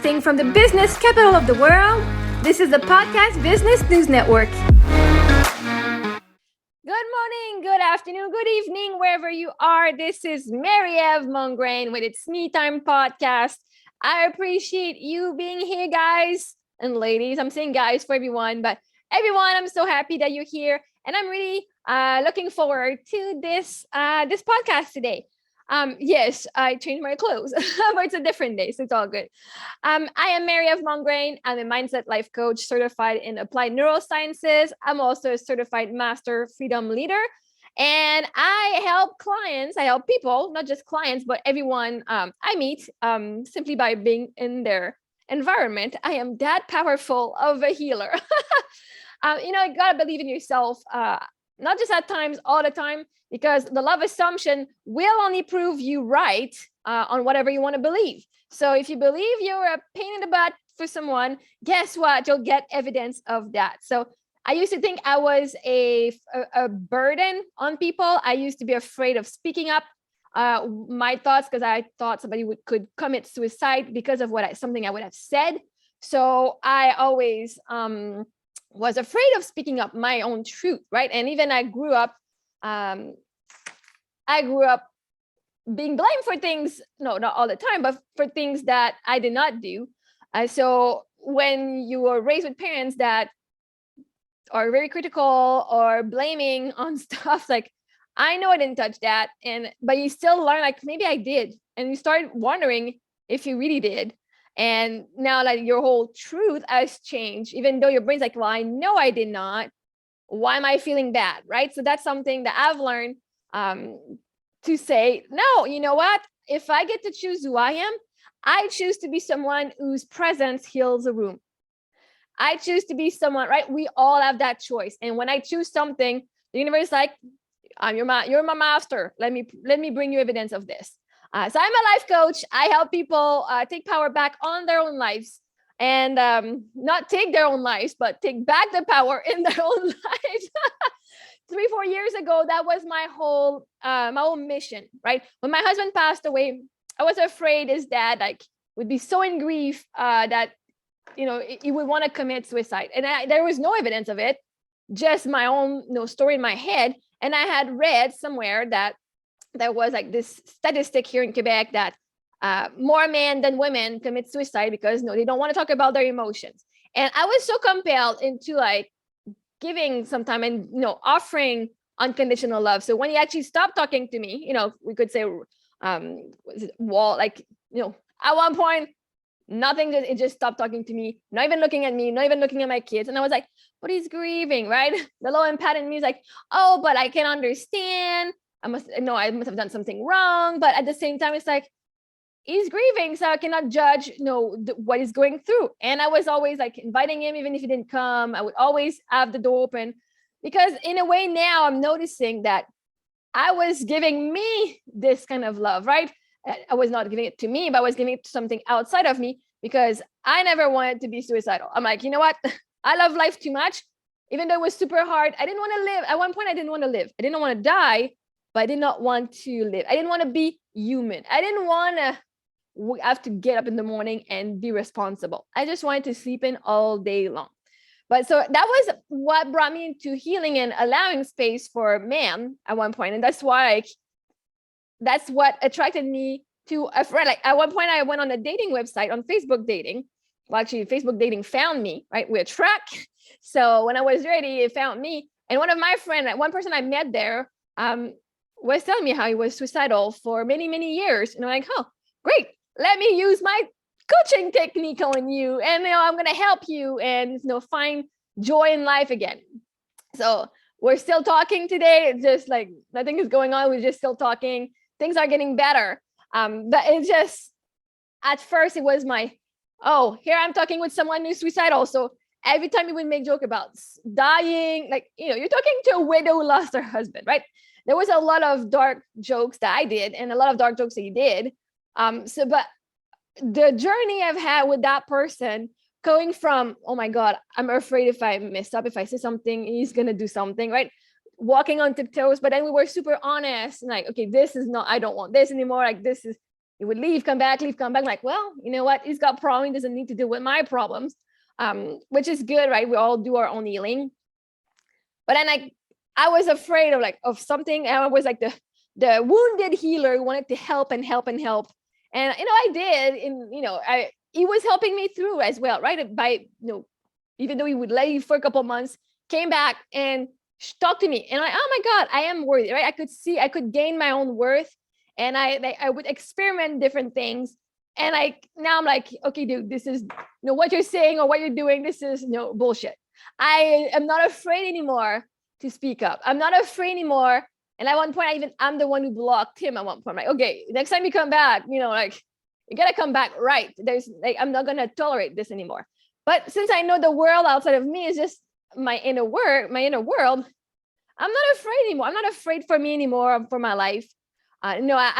Broadcasting from the business capital of the world, this is the Podcast Business News Network. Good morning, good afternoon, good evening, wherever you are. This is Mary-Eve Mongrain with its Me Time podcast. I appreciate you being here, guys and ladies. I'm saying guys for everyone, but everyone, I'm so happy that you're here. And I'm really looking forward to this podcast today. Yes, I changed my clothes, but it's a different day, so it's all good. I am Mary-Eve Mongrain. I'm a mindset life coach certified in applied neurosciences. I'm also a certified master freedom leader. And I help people, not just clients, but everyone I meet simply by being in their environment. I am that powerful of a healer. You gotta believe in yourself, not just at times, all the time, because the love assumption will only prove you right on whatever you want to believe. So if you believe you're a pain in the butt for someone, guess what? You'll get evidence of that. So I used to think I was a burden on people. I used to be afraid of speaking up my thoughts because I thought somebody could commit suicide because of something I would have said. So I always was afraid of speaking up my own truth, right? And even I grew up being blamed for things, no, not all the time, but for things that I did not do. So when you are raised with parents that are very critical or blaming on stuff, like, I know I didn't touch that, but you still learn, like, maybe I did. And you start wondering if you really did. And now, like, your whole truth has changed, even though your brain's like, well, I know I did not. Why am I feeling bad? Right. So that's something that I've learned to say, no, you know what? If I get to choose who I am, I choose to be someone whose presence heals a room. I choose to be someone, right? We all have that choice. And when I choose something, the universe is like, you're my master. Let me bring you evidence of this. So I'm a life coach. I help people take power back on their own lives and not take their own lives, but take back the power in their own lives. 3-4 years ago, that was my whole mission, right? When my husband passed away, I was afraid his dad would be so in grief that he would want to commit suicide, and there was no evidence of it, just my own story in my head. And I had read somewhere that there was like this statistic here in Quebec that more men than women commit suicide because they don't want to talk about their emotions. And I was so compelled into giving some time and offering unconditional love. So when he actually stopped talking to me, we could say at one point, nothing, it just stopped talking to me, not even looking at me, not even looking at my kids. And I was like, but he's grieving, right? The low empath in me is like, oh, but I can understand. I must have done something wrong. But at the same time, it's like, he's grieving, so I cannot judge, what he's going through. And I was always inviting him, even if he didn't come. I would always have the door open, because in a way now I'm noticing that I was giving me this kind of love, right? I was not giving it to me, but I was giving it to something outside of me, because I never wanted to be suicidal. I'm like, you know what? I love life too much. Even though it was super hard, I didn't want to live. At one point, I didn't want to live. I didn't want to die, but I did not want to live. I didn't want to be human. I didn't want to have to get up in the morning and be responsible. I just wanted to sleep in all day long. But so that was what brought me into healing and allowing space for man at one point. And that's why that's what attracted me to a friend. Like, at one point I went on a dating website, on Facebook dating. Well, actually, Facebook dating found me, right? We attract. So when I was ready, it found me. And one of my friends, one person I met there, was telling me how he was suicidal for many, many years. And I'm like, oh, great. Let me use my coaching technique on you. And, I'm going to help you and, find joy in life again. So we're still talking today. It's just like nothing is going on. We're just still talking. Things are getting better. But it's just, at first it was here I'm talking with someone who's suicidal. So every time he would make joke about dying, you're talking to a widow who lost her husband, right? There was a lot of dark jokes that I did and a lot of dark jokes that he did. But the journey I've had with that person, going from, oh my God, I'm afraid if I mess up, if I say something, he's going to do something, right? Walking on tiptoes. But then we were super honest and okay, this is not, I don't want this anymore. he would leave, come back, leave, come back. I'm like, well, you know what? He's got problem. He doesn't need to deal with my problems, which is good, right? We all do our own healing. But then I was afraid of something. And I was like the wounded healer who wanted to help and help and help. And, I did. And, he was helping me through as well, right? By, even though he would leave for a couple of months, came back and talked to me. And oh my God, I am worthy, right? I could gain my own worth. And I would experiment different things. And now I'm like, okay, dude, this is, what you're saying or what you're doing, this is bullshit. I am not afraid anymore to speak up. I'm not afraid anymore. And at one point, I'm the one who blocked him at one point. I'm like, okay, next time you come back, you gotta come back right. I'm not gonna tolerate this anymore. But since I know the world outside of me is just my inner world, I'm not afraid anymore. I'm not afraid for me anymore for my life. I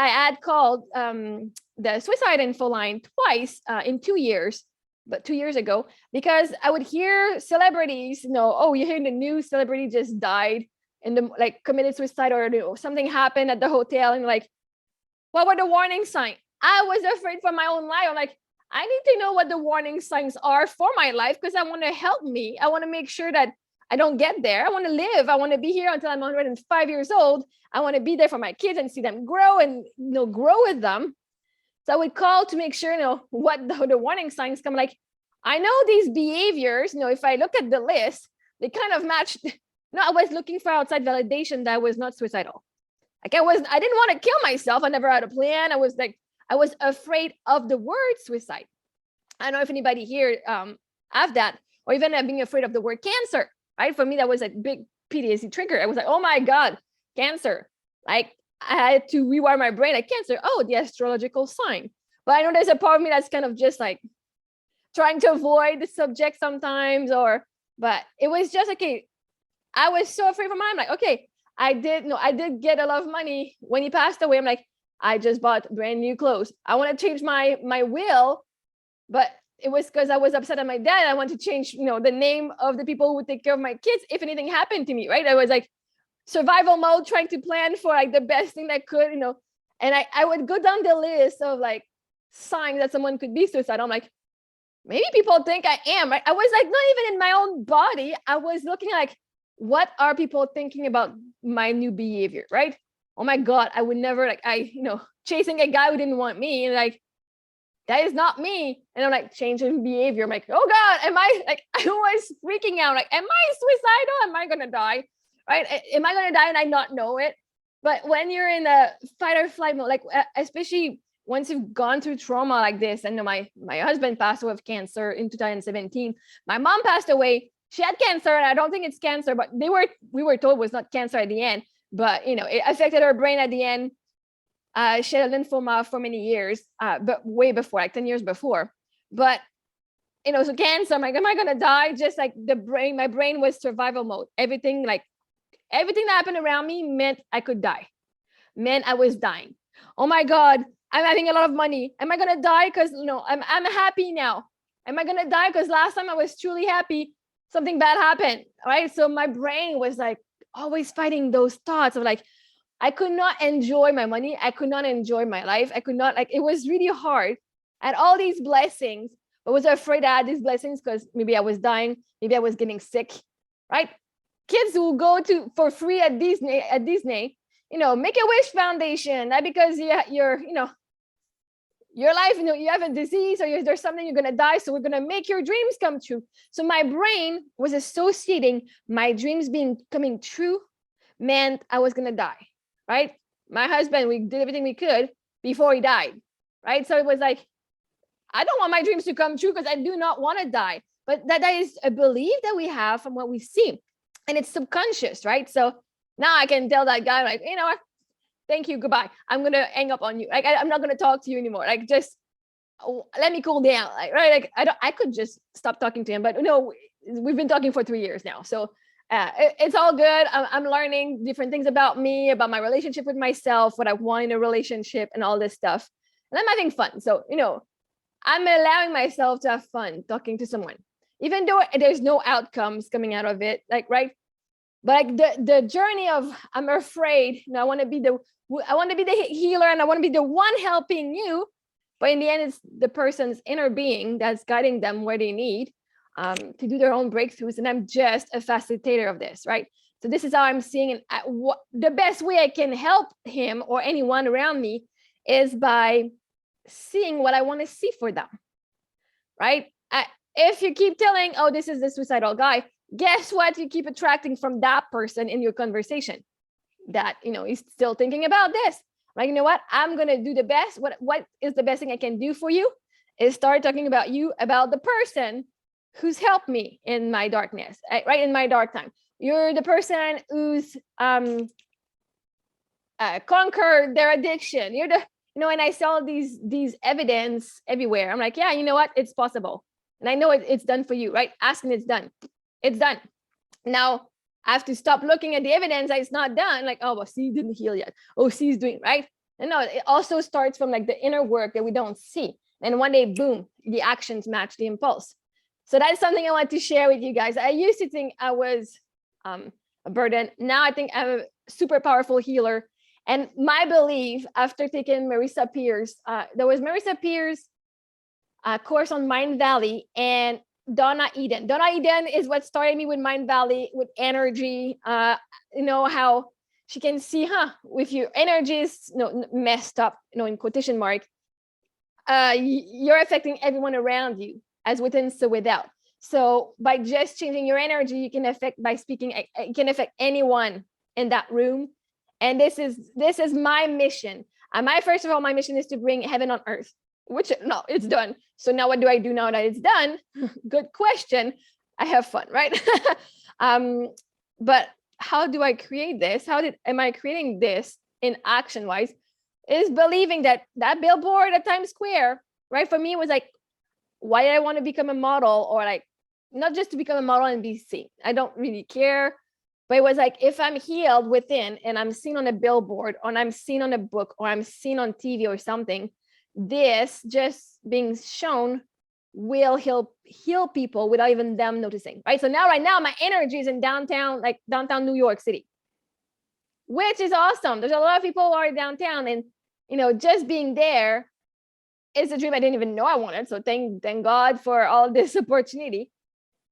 had called the suicide info line twice in 2 years, but 2 years ago, because I would hear celebrities, oh, you hear the news, celebrity just died and committed suicide, or something happened at the hotel, and what were the warning signs? I was afraid for my own life. I'm like, I need to know what the warning signs are for my life, because I want to help me. I want to make sure that I don't get there. I want to live. I want to be here until I'm 105 years old. I want to be there for my kids and see them grow and grow with them. So I would call to make sure, what the warning signs come. Like, I know these behaviors, if I look at the list, they kind of matched. I was looking for outside validation that I was not suicidal. I didn't want to kill myself. I never had a plan. I was afraid of the word suicide. I don't know if anybody here have that, or even being afraid of the word cancer, right? For me, that was a big PTSD trigger. I was like, oh my God, cancer. I had to rewire my brain, cancer. Oh, the astrological sign. But I know there's a part of me that's kind of just trying to avoid the subject sometimes, but it was just okay. I was so afraid for mine. I'm like, okay, I did get a lot of money when he passed away. I'm like, I just bought brand new clothes. I want to change my will, but it was because I was upset at my dad. I want to change, the name of the people who would take care of my kids if anything happened to me, right? I was survival mode, trying to plan for the best thing that could, and I would go down the list of signs that someone could be suicidal. I'm like, maybe people think I am, right? I was not even in my own body. I was looking what are people thinking about my new behavior, right? Oh my God, I would never chasing a guy who didn't want me, and that is not me. And I'm changing behavior. I'm like, oh God, am I I was freaking out. Am I suicidal? Am I gonna die? Right? Am I gonna die and I not know it? But when you're in a fight or flight mode, especially once you've gone through trauma like this, and my husband passed away of cancer in 2017. My mom passed away. She had cancer, and I don't think it's cancer, but we were told it was not cancer at the end. But it affected her brain at the end. She had lymphoma for many years, but way before, 10 years before. But so cancer, I'm like, am I gonna die? Just my brain was survival mode. Everything that happened around me meant I could die, meant I was dying. Oh my God, I'm having a lot of money. Am I gonna die because I'm happy now? Am I gonna die because last time I was truly happy, something bad happened, right? So my brain was always fighting those thoughts of I could not enjoy my money. I could not enjoy my life. I could not it was really hard. I had all these blessings, but was afraid I had these blessings because maybe I was dying, maybe I was getting sick, right? Kids who go to for free at Disney, Make-A-Wish Foundation, not because you're your life, you have a disease or there's something, you're going to die. So we're going to make your dreams come true. So my brain was associating my dreams coming true meant I was going to die, right? My husband, we did everything we could before he died, right? So it was I don't want my dreams to come true because I do not want to die. But that is a belief that we have from what we see. And it's subconscious, right? So now I can tell that guy, you know what? Thank you. Goodbye. I'm going to hang up on you. I'm not going to talk to you anymore. Just let me cool down. Right. I could just stop talking to him, but we've been talking for 3 years now. So it's all good. I'm learning different things about me, about my relationship with myself, what I want in a relationship and all this stuff. And I'm having fun. So, I'm allowing myself to have fun talking to someone, even though there's no outcomes coming out of it. Right. But the journey of I'm afraid, I want to be the healer, and I want to be the one helping you. But in the end, it's the person's inner being that's guiding them where they need to do their own breakthroughs. And I'm just a facilitator of this, right? So this is how I'm seeing it. The best way I can help him or anyone around me is by seeing what I want to see for them, right? If you keep telling, oh, this is the suicidal guy, guess what? You keep attracting from that person in your conversation that, he's still thinking about this. Like, you know what? I'm going to do the best. What is the best thing I can do for you is start talking about you, about the person who's helped me in my darkness, right? In my dark time. You're the person who's conquered their addiction. You're the, and I saw these evidence everywhere. I'm like, yeah, you know what? It's possible. And I know it's done for you, right? Asking, it's done. It's done. Now, I have to stop looking at the evidence that it's not done. Like, oh, well, C didn't heal yet. Oh, C is doing, right? And no, it also starts from like the inner work that we don't see. And one day, boom, the actions match the impulse. So that's something I want to share with you guys. I used to think I was a burden. Now I think I'm a super powerful healer. And my belief after taking Marissa Peer's, there was Marissa Peer's course on Mind Valley and Donna Eden. Donna Eden is what started me with Mind Valley, with energy. How she can see, if your energy is messed up, in quotation mark, you're affecting everyone around you, as within, so without. So by just changing your energy, you can affect, by speaking, you can affect anyone in that room. And this is my mission. First of all, my mission is to bring heaven on earth, which no, it's done. So now what do I do now that it's done? Good question. I have fun, right? But how do I create this? Am I creating this in action wise? Is believing that billboard at Times Square, right? For me, it was like, why did I want to become a model, or like not just to become a model and be seen? I don't really care. But it was like, if I'm healed within and I'm seen on a billboard, or I'm seen on a book, or I'm seen on TV or something, this just being shown will heal people without even them noticing, right? So right now my energy is in downtown New York City, which is awesome. There's a lot of people who are downtown, and just being there is a dream I didn't even know I wanted. So thank God for all this opportunity.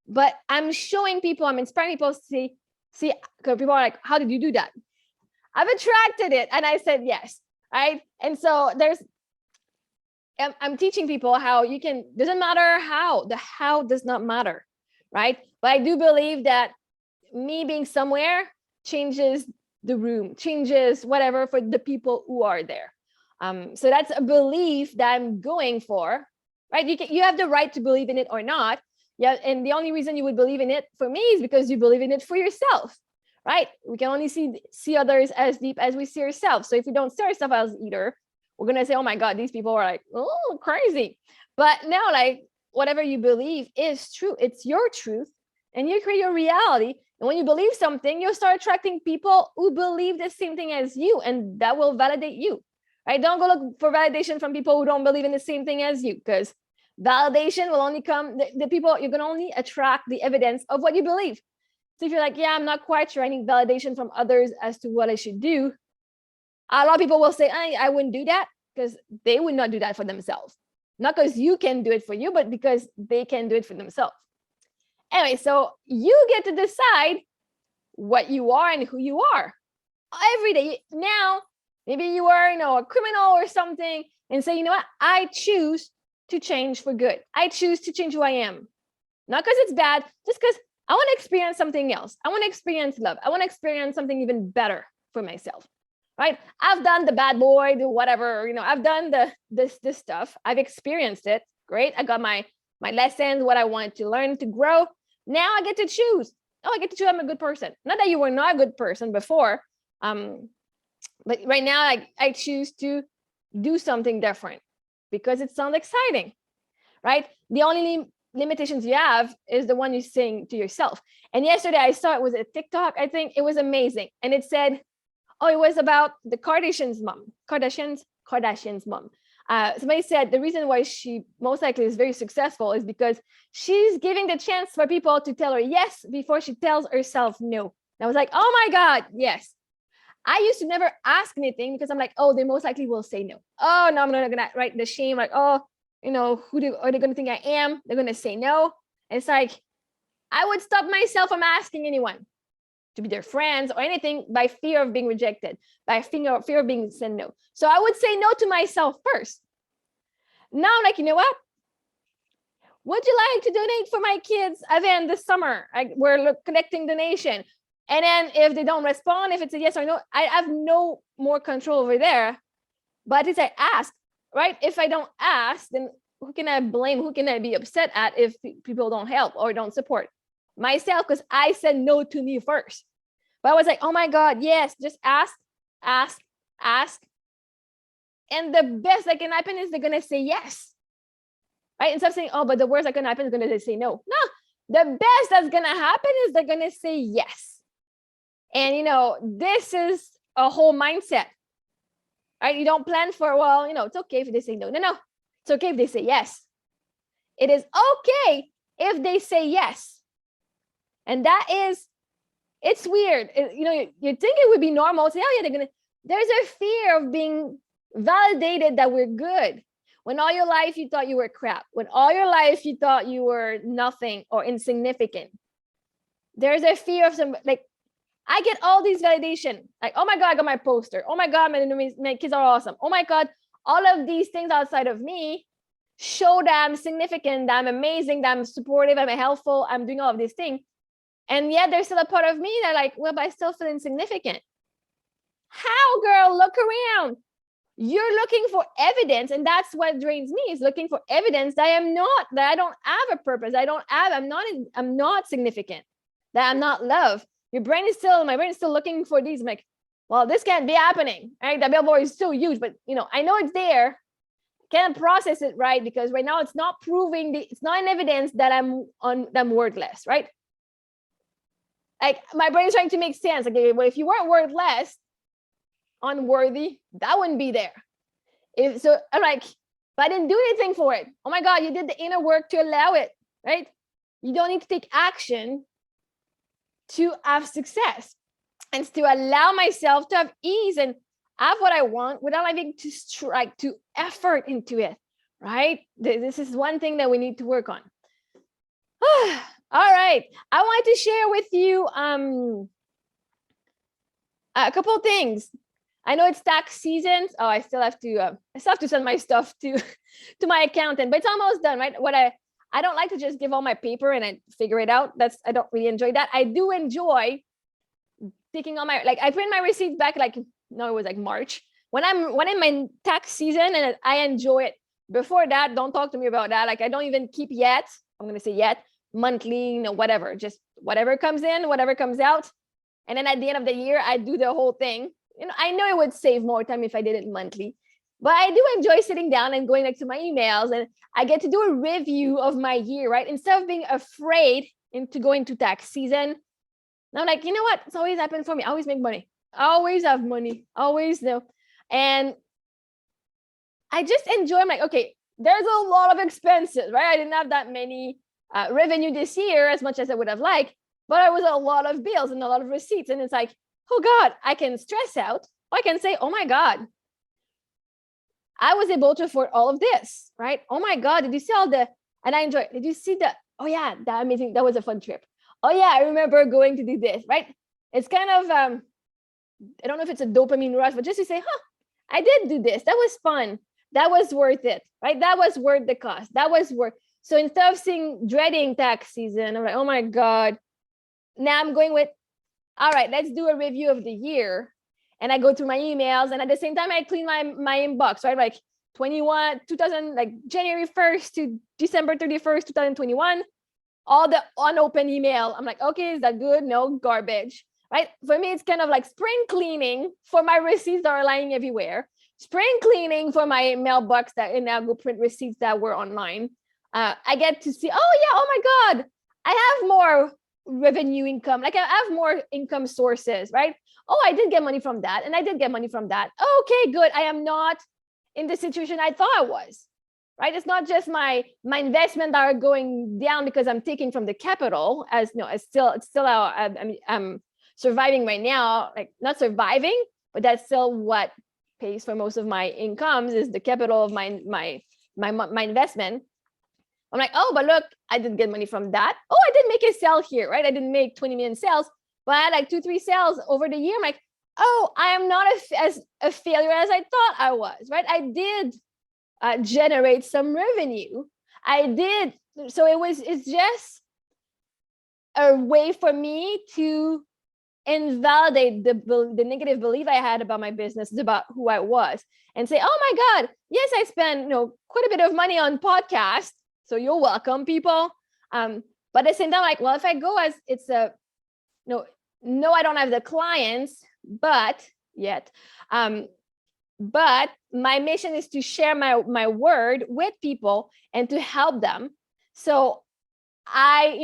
But I'm showing people, I'm inspiring people to see, because people are like, how did you do that? I've attracted it. And I said, yes, right? And so I'm teaching people how you can, doesn't matter how, the how does not matter, right? But I do believe that me being somewhere changes the room, changes whatever for the people who are there. So that's a belief that I'm going for, right? You have the right to believe in it or not. Yeah, and the only reason you would believe in it for me is because you believe in it for yourself, right? We can only see others as deep as we see ourselves. So if we don't see ourselves as either, we're gonna say, oh my God, these people are like, oh, crazy. But now, like, whatever you believe is true. It's your truth, and you create your reality. And when you believe something, you'll start attracting people who believe the same thing as you, and that will validate you, right? Don't go look for validation from people who don't believe in the same thing as you, because validation will only come, the people, you're gonna only attract the evidence of what you believe. So if you're like, yeah, I'm not quite sure, I need validation from others as to what I should do, a lot of people will say, I wouldn't do that, because they would not do that for themselves. Not because you can do it for you, but because they can do it for themselves. Anyway, so you get to decide what you are and who you are every day. Now, maybe you are, a criminal or something, and say, you know what, I choose to change for good. I choose to change who I am. Not because it's bad, just because I want to experience something else. I want to experience love. I want to experience something even better for myself, right? I've done the bad boy, the whatever, I've done this stuff. I've experienced it. Great. I got my lessons, what I want to learn to grow. Now I get to choose. I get to choose I'm a good person. Not that you were not a good person before, but right now I choose to do something different because it sounds exciting, right? The only limitations you have is the one you're saying to yourself. And yesterday I saw it was a TikTok, I think. It was amazing. And it said, it was about the Kardashians' mom. Somebody said the reason why she most likely is very successful is because she's giving the chance for people to tell her yes before she tells herself no. And I was like, oh my God, yes. I used to never ask anything because I'm like, oh, they most likely will say no. Oh, no, I'm not gonna, right? The shame, like, oh, are they gonna think I am? They're gonna say no. And it's like, I would stop myself from asking anyone to be their friends or anything by fear of being rejected, by fear of being said no. So I would say no to myself first. Now I'm like, you know what? Would you like to donate for my kids' event this summer? We're collecting donation. And then if they don't respond, if it's a yes or no, I have no more control over there. But at least I ask, right? If I don't ask, then who can I blame? Who can I be upset at if people don't help or don't support? Myself, because I said no to me first. But I was like, oh my God, yes, just ask. And the best that can happen is they're going to say yes. Right? Instead of saying, oh, but the worst that can happen is going to say no. No, the best that's going to happen is they're going to say yes. And, this is a whole mindset, right? You don't plan for, well, it's okay if they say no. No, it's okay if they say yes. It is okay if they say yes. And it's weird. You think it would be normal to say, oh yeah, there's a fear of being validated that we're good. When all your life you thought you were crap. When all your life you thought you were nothing or insignificant. There's a fear of I get all these validation. Like, oh my God, I got my poster. Oh my God, my kids are awesome. Oh my God, all of these things outside of me show that I'm significant, that I'm amazing, that I'm supportive, I'm helpful, I'm doing all of these things. And yet there's still a part of me that like, well, but I still feel insignificant. How, girl? Look around. You're looking for evidence, and that's what drains me, is looking for evidence that I don't have a purpose. I'm not significant, that I'm not loved. My brain is still looking for these. I'm like, well, this can't be happening, right? That billboard is so huge, but I know it's there. Can't process it right because right now it's not proving it's not an evidence that I'm worthless, right? Like my brain is trying to make sense. Okay, well, if you weren't worthless, unworthy, that wouldn't be there. I'm like, but I didn't do anything for it. Oh my God, you did the inner work to allow it, right? You don't need to take action to have success, and to allow myself to have ease and have what I want without having to strike to effort into it, right? This is one thing that we need to work on. All right, I wanted to share with you a couple of things. I know it's tax season. Oh, I still have to send my stuff to my accountant, but it's almost done, right? I don't like to just give all my paper and I figure it out. I don't really enjoy that. I do enjoy taking all I print my receipts back it was like March when in my tax season, and I enjoy it. Before that, don't talk to me about that. I don't even keep yet. I'm gonna say yet monthly, whatever, just whatever comes in, whatever comes out, and then at the end of the year, I do the whole thing. I know it would save more time if I did it monthly. But I do enjoy sitting down and going to my emails, and I get to do a review of my year, right? Instead of being afraid to go into tax season. And I'm like, you know what? It's always happened for me. I always make money. I always have money. Always know. And I just enjoy. I'm like, okay, there's a lot of expenses, right? I didn't have that many revenue this year as much as I would have liked, but it was a lot of bills and a lot of receipts. And it's like, oh God, I can stress out. Or I can say, oh my God, I was able to afford all of this, right? Oh my God, did you see and I enjoyed, did you see oh yeah, that amazing, that was a fun trip. Oh yeah, I remember going to do this, right? It's kind of, I don't know if it's a dopamine rush, but just to say, I did do this. That was fun. That was worth it, right? That was worth the cost. That was worth. So instead of dreading tax season, I'm like, oh my God. Now I'm going with, all right, let's do a review of the year. And I go through my emails, and at the same time, I clean my inbox, right? Like January 1st to December 31st, 2021, all the unopened email. I'm like, okay, is that good? No, garbage, right? For me, it's kind of like spring cleaning for my receipts that are lying everywhere. Spring cleaning for my mailbox and I'll go print receipts that were online. I get to see, oh yeah, oh my God, I have more revenue income. I have more income sources, right? Oh, I did get money from that, and I did get money from that. Okay, good. I am not in the situation I thought I was, right? It's not just my investment that are going down because I'm taking from the capital. It's still how I'm surviving right now. Like not surviving, but that's still what pays for most of my incomes, is the capital of my investment. I'm like, oh, but look, I didn't get money from that. Oh, I did make a sale here, right? I didn't make 20 million sales, but I had like 2-3 sales over the year. I'm like, oh, I am not as a failure as I thought I was, right? I did generate some revenue. I did. So it's just a way for me to invalidate the negative belief I had about my business, about who I was, and say, oh my God, yes, I spend quite a bit of money on podcasts, so you're welcome, people. But at the same time, like, well, if I go as it's a no, I don't have the clients, but yet, but my mission is to share my word with people and to help them. So I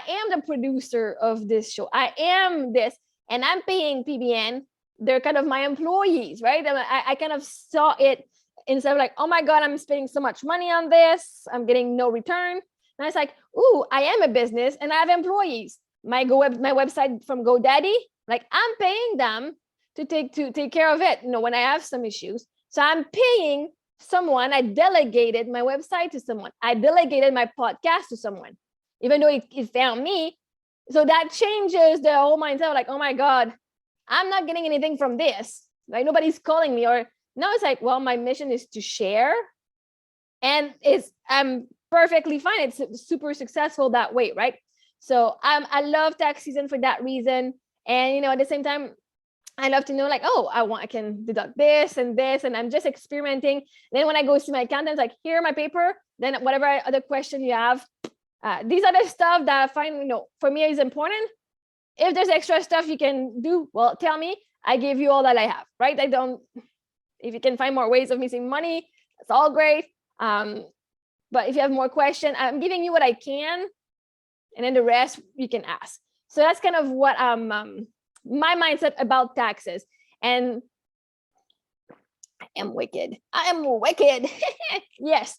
am the producer of this show. I am this, and I'm paying PBN. They're kind of my employees, right? I kind of saw it instead of like, oh my God, I'm spending so much money on this, I'm getting no return. And I was like, ooh, I am a business and I have employees. My website from GoDaddy, like I'm paying them to take care of it, when I have some issues. So I'm paying someone. I delegated my website to someone. I delegated my podcast to someone, even though it found me. So that changes the whole mindset, like, oh my God, I'm not getting anything from this. Like nobody's calling me. Or now it's like, well, my mission is to share. And I'm perfectly fine. It's super successful that way, right? So I love tax season for that reason. And at the same time, I love to know, like, oh, I can deduct this, and I'm just experimenting. Then when I go see my accountant, like, here my paper. Then whatever other question you have, these are the stuff that I find, for me is important. If there's extra stuff you can do, well, tell me. I give you all that I have, right? If you can find more ways of making money, that's all great. But if you have more questions, I'm giving you what I can, and then the rest you can ask. So that's kind of what my mindset about taxes. And I am wicked. Yes.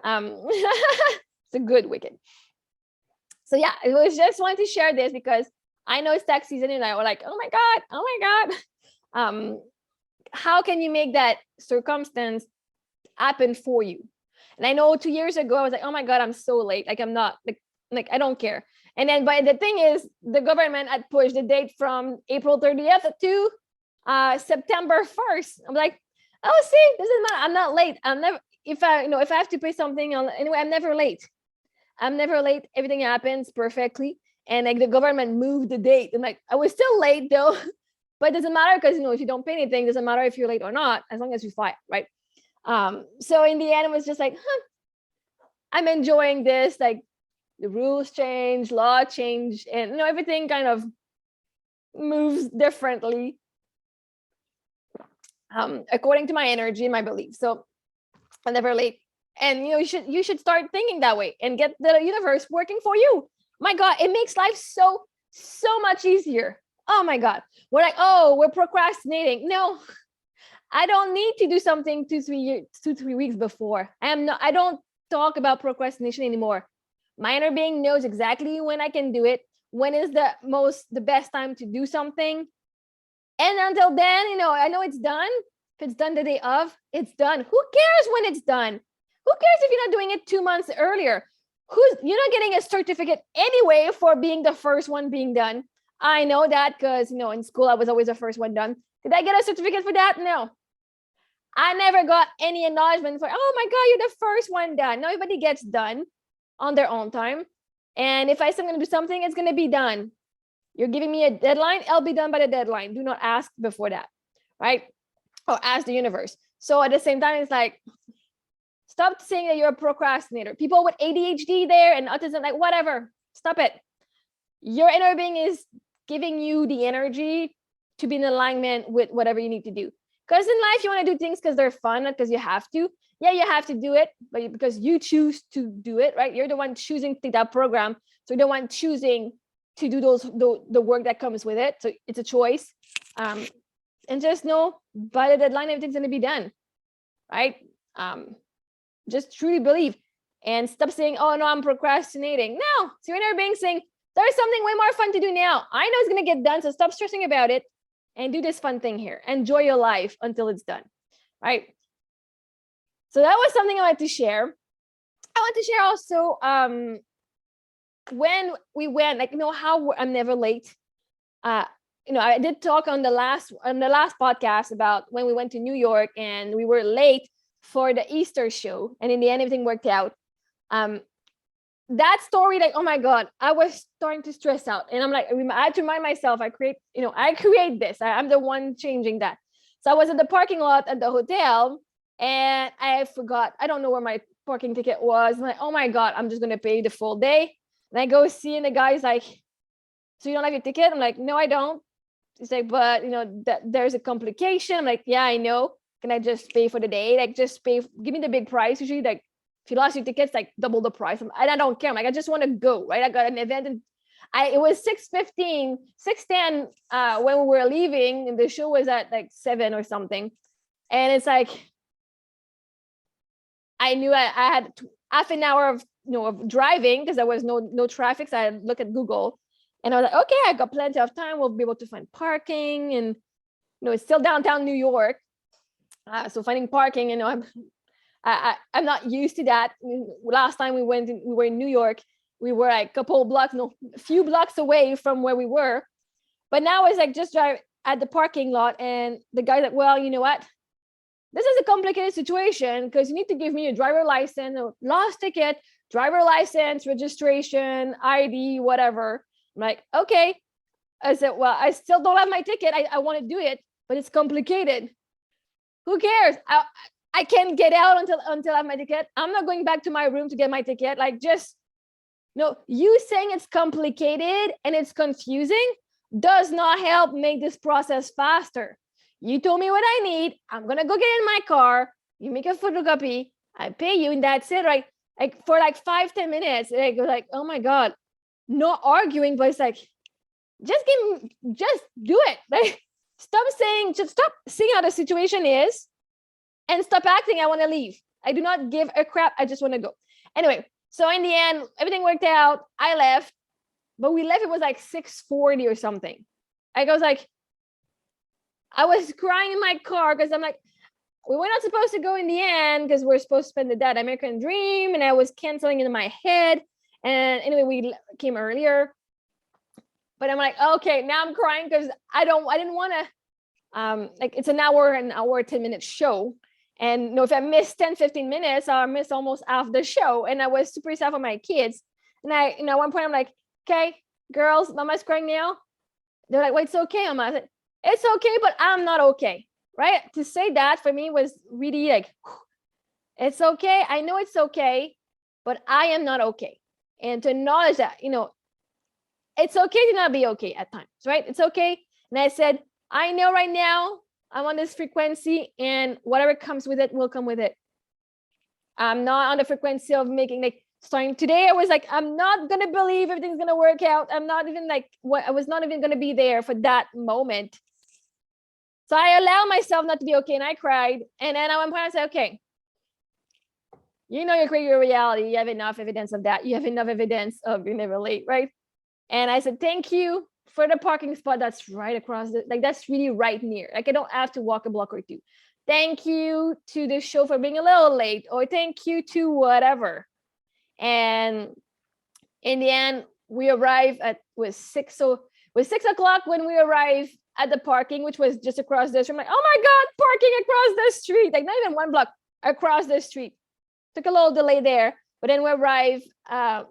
It's a good wicked. So yeah, I was just wanting to share this because I know it's tax season and I was like, oh my God. How can you make that circumstance happen for you? And I know 2 years ago, I was like, oh my God, I'm so late. Like I'm not like I don't care. And then, but the thing is, the government had pushed the date from April 30th to September 1st. I'm like, oh, see, this is not, I'm not late. I'm never, if I have to pay something anyway, I'm never late. Everything happens perfectly. And like the government moved the date. And like, I was still late though, but it doesn't matter because, if you don't pay anything, it doesn't matter if you're late or not, as long as you file, right? So in the end, it was just like, I'm enjoying this, like, the rules change, law change, and everything kind of moves differently according to my energy and my beliefs. So I'm never late. And you should start thinking that way and get the universe working for you. My God, it makes life so much easier. Oh my God. We're like, oh, we're procrastinating. No, I don't need to do something 2-3 weeks before. I don't talk about procrastination anymore. My inner being knows exactly when I can do it, when is the best time to do something. And until then, I know it's done. If it's done the day of, it's done. Who cares when it's done? Who cares if you're not doing it 2 months earlier? You're not getting a certificate anyway for being the first one being done. I know that because, in school, I was always the first one done. Did I get a certificate for that? No. I never got any acknowledgement for, oh my God, you're the first one done. No, everybody gets done on their own time. And if I say I'm going to do something, it's going to be done. You're giving me a deadline, I'll be done by the deadline. Do not ask before that, right? Or ask the universe. So at the same time, it's like, stop saying that you're a procrastinator. People with ADHD there and autism, like whatever, stop it. Your inner being is giving you the energy to be in alignment with whatever you need to do. Because in life, you want to do things because they're fun, not because you have to. Yeah, you have to do it, but because you choose to do it, right? You're the one choosing to take that program. So you're the one choosing to do the work that comes with it. So it's a choice. And just know by the deadline, everything's going to be done, right? Just truly believe and stop saying, oh no, I'm procrastinating. No, so your inner being saying, there's something way more fun to do now. I know it's going to get done, so stop stressing about it. and do this fun thing here. Enjoy your life until it's done, right? So that was something I wanted to share. I want to share also when we went, like, how I'm never late. I did talk on the last podcast about when we went to New York and we were late for the Easter show, and in the end everything worked out. That story, like, oh my God, I was starting to stress out, and I'm like, I had to remind myself, I create this. I'm the one changing that. So I was at the parking lot at the hotel, and I forgot. I don't know where my parking ticket was. I'm like, oh my God, I'm just gonna pay the full day. And I go see, and the guy's like, so you don't have your ticket? I'm like, no, I don't. He's like, but that there's a complication. I'm like, yeah, I know. Can I just pay for the day? Like, just pay, give me the big price. Usually, like, if you lost your tickets, like double the price. And I don't care. I'm like, I just want to go, right? I got an event, and it was 6:15, 6:10 when we were leaving, and the show was at like 7 or something. And it's like, I knew I had half an hour of driving because there was no traffic. So I looked at Google, and I was like, okay, I got plenty of time. We'll be able to find parking, and it's still downtown New York. So finding parking, I'm not used to that. Last time we were in New York, we were like a few blocks away from where we were. But now it's like just drive at the parking lot, and the guy's like, well, you know what? This is a complicated situation because you need to give me a driver license, a lost ticket, driver license, registration, ID, whatever. I'm like, okay. I said, well, I still don't have my ticket. I want to do it, but it's complicated. Who cares? I can't get out until I have my ticket. I'm not going back to my room to get my ticket. Like, just you saying it's complicated and it's confusing does not help make this process faster. You told me what I need. I'm gonna go get in my car. You make a photocopy. I pay you, and that's it. Right? Like, for like 5-10 minutes. Like, oh my God, not arguing, but it's like, just do it. Like, just stop seeing how the situation is, and stop acting I want to leave. I do not give a crap. I just want to go. Anyway, so in the end, everything worked out. I left, but we left. It was like 6:40 or something. I was crying in my car because I'm like, we were not supposed to go in the end because we're supposed to spend that American dream, and I was canceling in my head. And anyway, we came earlier, but I'm like, okay, now I'm crying because I didn't want to, like, it's an hour 10-minute show. And if I miss 10-15 minutes, I'll miss almost half the show. And I was super sad for my kids. And at one point I'm like, okay, girls, mama's crying now. They're like, well, it's okay, mama. I said, it's okay, but I'm not okay, right? To say that for me was really like, it's okay. I know it's okay, but I am not okay. And to acknowledge that, it's okay to not be okay at times, right? It's okay. And I said, I know right now I'm on this frequency, and whatever comes with it will come with it. I'm not on the frequency of making, like, starting today. I was like, I'm not going to believe everything's going to work out. I'm not even like, I was not even going to be there for that moment. So I allow myself not to be okay, and I cried. And then at one point I said, okay, you create your reality. You have enough evidence of that. You have enough evidence of you're never late, right? And I said, thank you for the parking spot that's right across that's really right near. Like, I don't have to walk a block or two. Thank you to the show for being a little late, or thank you to whatever. And in the end, we arrived was 6 o'clock when we arrived at the parking, which was just across the street. I'm like, oh my God, parking across the street, like not even one block across the street. Took a little delay there, but then we arrived.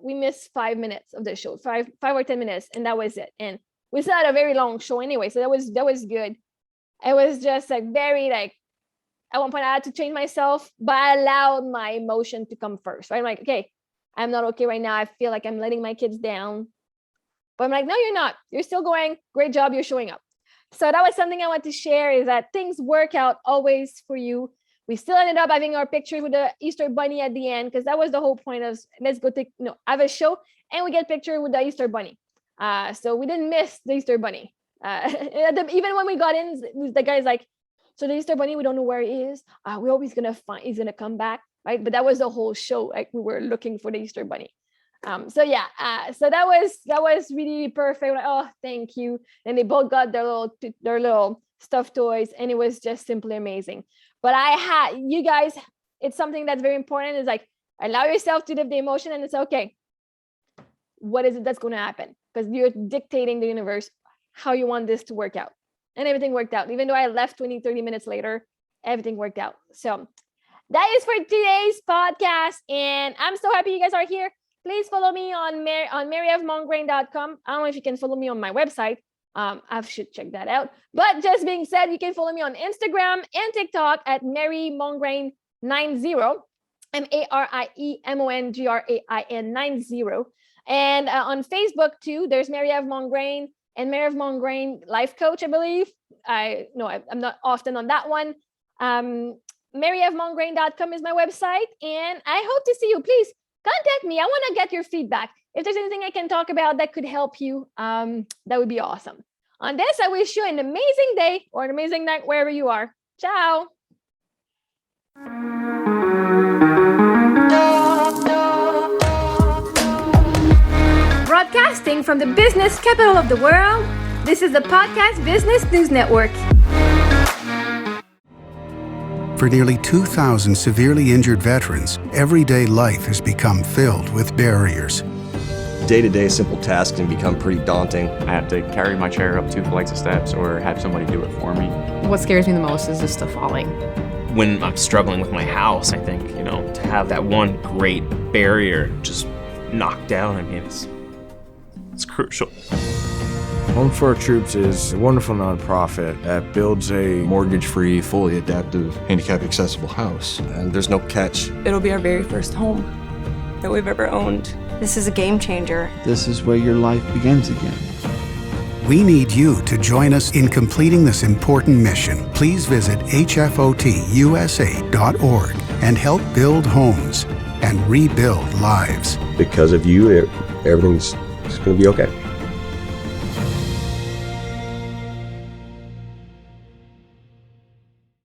We missed 5 minutes of the show, five or 10 minutes, and that was it. And we still had a very long show anyway, so that was good. It was just like very like, at one point I had to change myself, but I allowed my emotion to come first, right? I'm like, okay, I'm not okay right now. I feel like I'm letting my kids down. But I'm like, no, you're not. You're still going. Great job. You're showing up. So that was something I want to share, is that things work out always for you. We still ended up having our pictures with the Easter bunny at the end, because that was the whole point of, let's go take, have a show and we get picture with the Easter bunny. So we didn't miss the Easter bunny. Even when we got in, the guy's like, so the Easter bunny, we don't know where he is. We're always going to find, he's going to come back. Right. But that was the whole show. Like, we were looking for the Easter bunny. So yeah, so that was really perfect. Like, oh, thank you. And they both got their little stuffed toys, and it was just simply amazing. But you guys, it's something that's very important. Is like, allow yourself to live the emotion, and it's okay. What is it that's going to happen? Because you're dictating the universe how you want this to work out, and everything worked out. Even though I left 20-30 minutes later, everything worked out. So that is for today's podcast, and I'm so happy you guys are here. Please follow me on maryofmongrain.com. I don't know if you can follow me on my website. I should check that out. But just being said, you can follow me on Instagram and TikTok at marymongrain90, MaryMongrain90. And on Facebook too, there's Mary of Mongrain and Mary of Mongrain Life Coach, I believe. I'm not often on that one. maryofmongrain.com is my website, and I hope to see you. Please contact me. I want to get your feedback. If there's anything I can talk about that could help you, that would be awesome. On this, I wish you an amazing day or an amazing night wherever you are. Ciao. Broadcasting from the business capital of the world, this is the Podcast Business News Network. For nearly 2,000 severely injured veterans, everyday life has become filled with barriers. Day-to-day simple tasks can become pretty daunting. I have to carry my chair up 2 flights of steps or have somebody do it for me. What scares me the most is just the falling. When I'm struggling with my house, I think, to have that one great barrier just knocked down, I mean, it's crucial. Home for Our Troops is a wonderful nonprofit that builds a mortgage-free, fully adaptive, handicap-accessible house. And there's no catch. It'll be our very first home that we've ever owned. This is a game changer. This is where your life begins again. We need you to join us in completing this important mission. Please visit hfotusa.org and help build homes and rebuild lives. Because of you, everything's going to be okay.